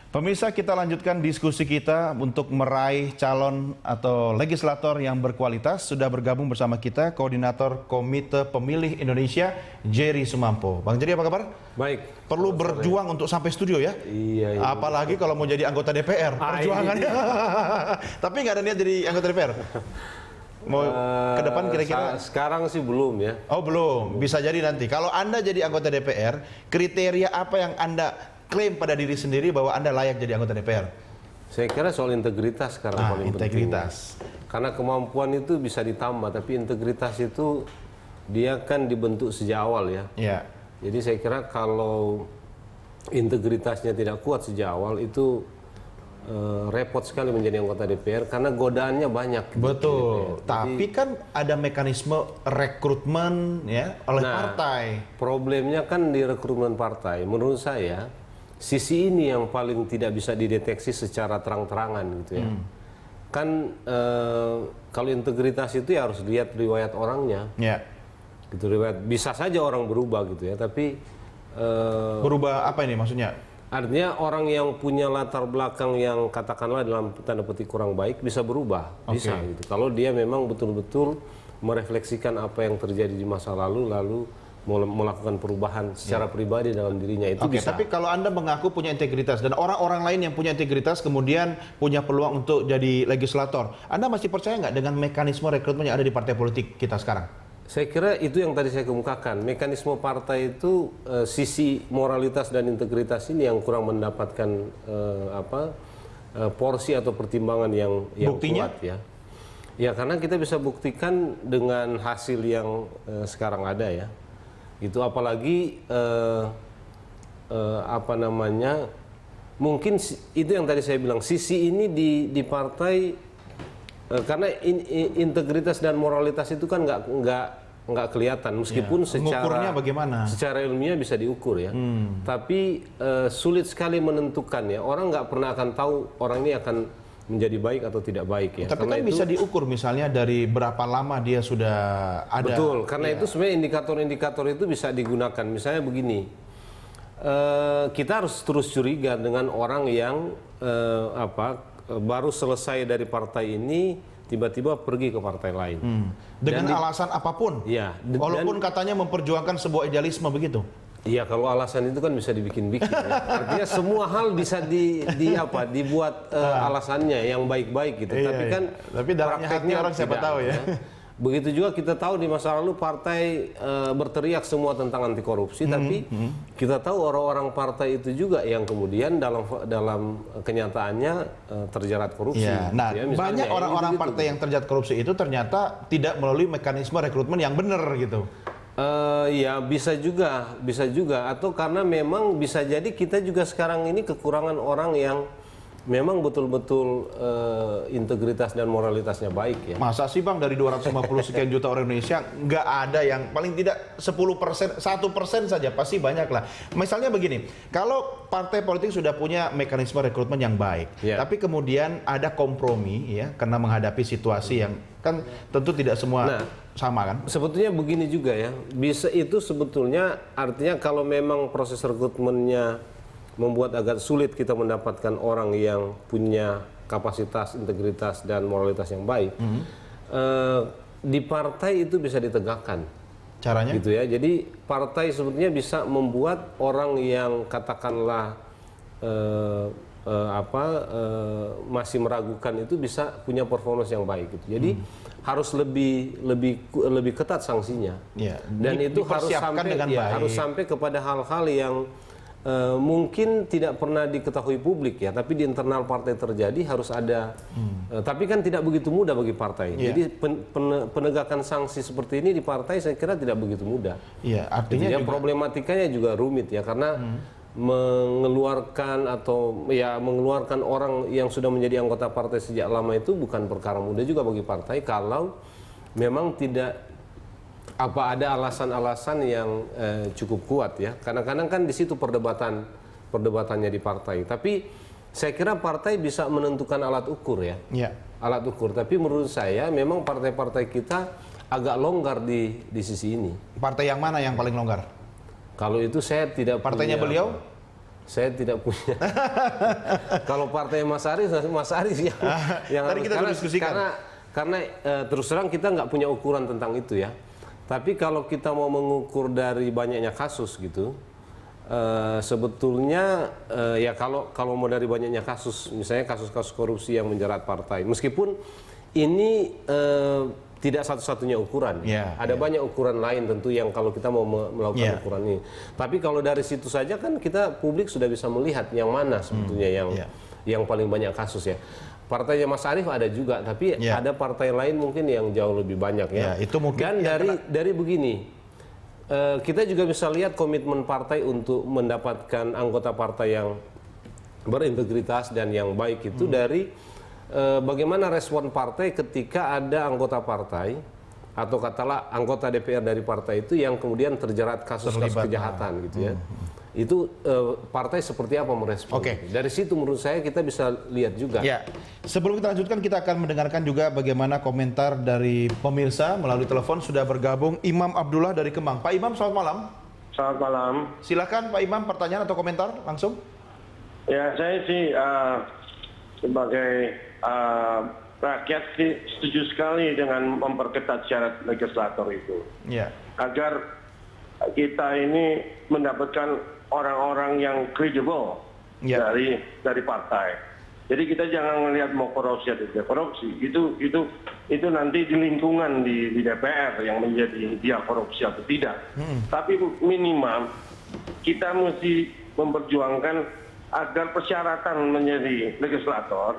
Pemirsa, kita lanjutkan diskusi kita untuk meraih calon atau legislator yang berkualitas. Sudah bergabung bersama kita Koordinator Komite Pemilih Indonesia, Jerry Sumampo. Bang Jerry, apa kabar? Baik. Perlu berjuang untuk sampai studio ya? Iya. Apalagi kalau mau jadi anggota DPR, perjuangannya. Tapi nggak ada niat jadi anggota DPR? Mau ke depan kira-kira? Sekarang sih belum ya. Oh belum, bisa jadi nanti. Kalau Anda jadi anggota DPR, kriteria apa yang Anda klaim pada diri sendiri bahwa Anda layak jadi anggota DPR? Saya kira soal integritas sekarang paling integritas. penting. Karena kemampuan itu bisa ditambah, tapi integritas itu dia kan dibentuk sejak awal ya. Ya. Jadi saya kira kalau integritasnya tidak kuat sejak awal itu repot sekali menjadi anggota DPR karena godaannya banyak. Betul. Tapi kan ada mekanisme rekrutmen ya oleh partai. Problemnya kan di rekrutmen partai. Menurut saya sisi ini yang paling tidak bisa dideteksi secara terang-terangan gitu ya. Kan kalau integritas itu ya harus lihat riwayat orangnya. Ya. Gitu, riwayat bisa saja orang berubah gitu ya, tapi berubah apa ini maksudnya? artinya orang yang punya latar belakang yang katakanlah dalam tanda petik kurang baik bisa berubah, bisa gitu. Kalau dia memang betul-betul merefleksikan apa yang terjadi di masa lalu melakukan perubahan secara pribadi dalam dirinya itu bisa. Tapi kalau Anda mengaku punya integritas dan orang-orang lain yang punya integritas kemudian punya peluang untuk jadi legislator, Anda masih percaya nggak dengan mekanisme rekrutmen yang ada di partai politik kita sekarang? Saya kira itu yang tadi saya kemukakan. Mekanisme partai itu sisi moralitas dan integritas ini yang kurang mendapatkan porsi atau pertimbangan yang kuat ya. Ya karena kita bisa buktikan dengan hasil yang sekarang ada ya. Itu apalagi mungkin itu yang tadi saya bilang sisi ini di partai. Karena integritas dan moralitas itu kan nggak kelihatan meskipun secara ilmiah bisa diukur ya. Tapi sulit sekali menentukan ya. Orang nggak pernah akan tahu orang ini akan menjadi baik atau tidak baik ya. Tapi kan bisa diukur misalnya dari berapa lama dia sudah ada. Betul. Karena itu sebenarnya indikator-indikator itu bisa digunakan. Misalnya begini. Kita harus terus curiga dengan orang yang baru selesai dari partai ini tiba-tiba pergi ke partai lain dengan alasan apapun ya, walaupun katanya memperjuangkan sebuah idealisme begitu. Iya, kalau alasan itu kan bisa dibikin-bikin ya. Artinya semua hal bisa dibuat alasannya yang baik-baik gitu. Tapi dalamnya hati orang siapa tahu ya. Begitu juga kita tahu di masa lalu partai berteriak semua tentang anti korupsi, tapi kita tahu orang-orang partai itu juga yang kemudian dalam kenyataannya terjerat korupsi. Ya, nah, ya, banyak orang-orang partai yang terjerat korupsi itu ternyata tidak melalui mekanisme rekrutmen yang benar gitu. Ya bisa juga, atau karena memang bisa jadi kita juga sekarang ini kekurangan orang yang memang betul-betul integritas dan moralitasnya baik ya. Masa sih Bang dari 250 sekian juta orang Indonesia nggak ada yang paling tidak 10%, 1% saja pasti banyak lah. Misalnya begini, kalau partai politik sudah punya mekanisme rekrutmen yang baik, tapi kemudian ada kompromi ya karena menghadapi situasi yang kan tentu tidak semua sama kan? Sebetulnya begini juga ya, bisa itu sebetulnya artinya kalau memang proses rekrutmennya membuat agak sulit kita mendapatkan orang yang punya kapasitas, integritas, dan moralitas yang baik. Di partai itu bisa ditegakkan. Caranya? Gitu ya. Jadi partai sebetulnya bisa membuat orang yang katakanlah masih meragukan itu bisa punya performance yang baik. Gitu. Jadi harus lebih ketat sanksinya. Dan itu harus sampai kepada hal-hal yang mungkin tidak pernah diketahui publik ya, tapi di internal partai terjadi harus ada. Tapi kan tidak begitu mudah bagi partai. Jadi penegakan sanksi seperti ini di partai saya kira tidak begitu mudah. Artinya juga problematikanya juga rumit ya, karena mengeluarkan orang yang sudah menjadi anggota partai sejak lama itu bukan perkara mudah juga bagi partai kalau memang tidak ada alasan-alasan yang cukup kuat ya. Kadang-kadang kan di situ perdebatannya di partai. Tapi saya kira partai bisa menentukan alat ukur ya. Alat ukur. Tapi menurut saya memang partai-partai kita agak longgar di sisi ini. Partai yang mana yang paling longgar? Kalau itu saya tidak partainya beliau? Saya tidak punya. Kalau partai Mas Aris yang Tadi kita sudah diskusikan. Karena terus terang kita nggak punya ukuran tentang itu ya. Tapi kalau kita mau mengukur dari banyaknya kasus gitu, sebetulnya ya kalau mau dari banyaknya kasus, misalnya kasus-kasus korupsi yang menjerat partai, meskipun ini tidak satu-satunya ukuran, ada banyak ukuran lain tentu yang kalau kita mau melakukan ukuran ini. Tapi kalau dari situ saja kan kita publik sudah bisa melihat yang mana sebetulnya yang paling banyak kasus ya. Partainya Mas Arief ada juga, tapi ada partai lain mungkin yang jauh lebih banyak ya. Itu mungkin. Dan dari begini, kita juga bisa lihat komitmen partai untuk mendapatkan anggota partai yang berintegritas dan yang baik itu dari bagaimana respon partai ketika ada anggota partai atau katalah anggota DPR dari partai itu yang kemudian terjerat kasus-kasus kejahatan gitu ya. Itu partai seperti apa merespon. Dari situ menurut saya kita bisa lihat juga. Ya. Sebelum kita lanjutkan, kita akan mendengarkan juga bagaimana komentar dari pemirsa melalui telepon. Sudah bergabung Imam Abdullah dari Kemang. Pak Imam, selamat malam. Selamat malam. Silakan Pak Imam, pertanyaan atau komentar langsung. Ya, saya sih sebagai rakyat sih setuju sekali dengan memperketat syarat legislator itu. Agar kita ini mendapatkan orang-orang yang kredibel dari partai. Jadi kita jangan melihat mau korupsi atau tidak korupsi. Itu nanti di lingkungan di DPR yang menjadi dia korupsi atau tidak. Tapi minimal kita mesti memperjuangkan agar persyaratan menjadi legislator.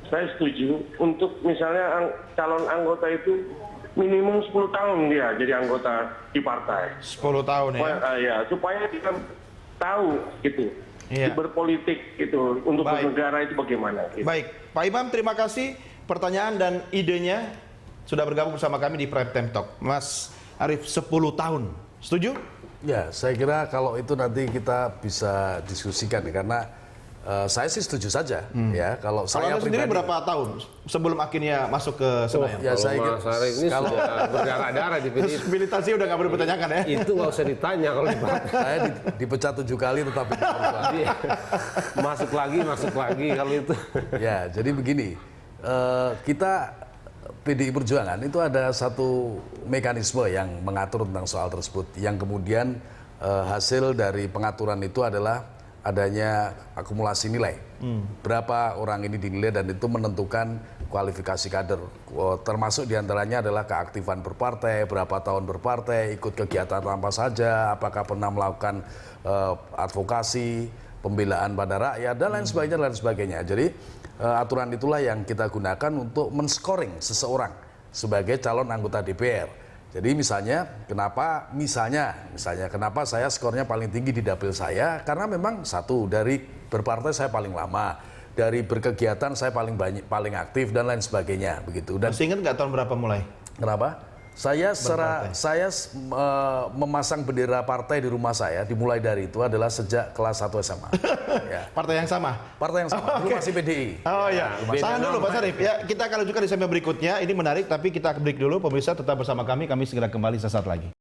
Saya setuju untuk misalnya calon anggota itu minimum 10 tahun dia jadi anggota di partai. 10 tahun supaya kita tahu gitu. Berpolitik itu untuk bernegara itu bagaimana. Gitu. Baik, Pak Imam, terima kasih pertanyaan dan idenya sudah bergabung bersama kami di Prime Time Talk. Mas Arief, 10 tahun, setuju? Ya, saya kira kalau itu nanti kita bisa diskusikan karena saya sih setuju saja ya. Kalau saya Anda sendiri berapa tahun sebelum akhirnya masuk ke Senayan? Ya, saya Mas Arief ini sudah berdarah-darah di PDIP. Militansi udah nggak perlu ditanyakan ya? Itu nggak usah ditanya kalau dipakai. Saya dipecat 7 kali tetapi masuk lagi kalau itu. Ya, jadi begini, kita PDI Perjuangan itu ada satu mekanisme yang mengatur tentang soal tersebut, yang kemudian hasil dari pengaturan itu adalah adanya akumulasi nilai. Berapa orang ini dinilai dan itu menentukan kualifikasi kader. Termasuk diantaranya adalah keaktifan berpartai, berapa tahun berpartai, ikut kegiatan apa saja, apakah pernah melakukan advokasi, pembelaan pada rakyat, dan lain sebagainya. Jadi aturan itulah yang kita gunakan untuk men-scoring seseorang sebagai calon anggota DPR. Jadi misalnya kenapa saya skornya paling tinggi di dapil saya, karena memang satu, dari berpartai saya paling lama, dari berkegiatan saya paling aktif dan lain sebagainya begitu. Dan masih ingat nggak tahun berapa mulai? Kenapa? Saya memasang bendera partai di rumah saya dimulai dari itu adalah sejak kelas 1 SMA. Ya. Partai yang sama? Partai yang sama, dulu masih PDI. Oh ya, tahan dulu Pak Sarif. Ya, kita akan lanjutkan di segmen berikutnya. Ini menarik, tapi kita break dulu. Pemirsa tetap bersama kami segera kembali sesaat lagi.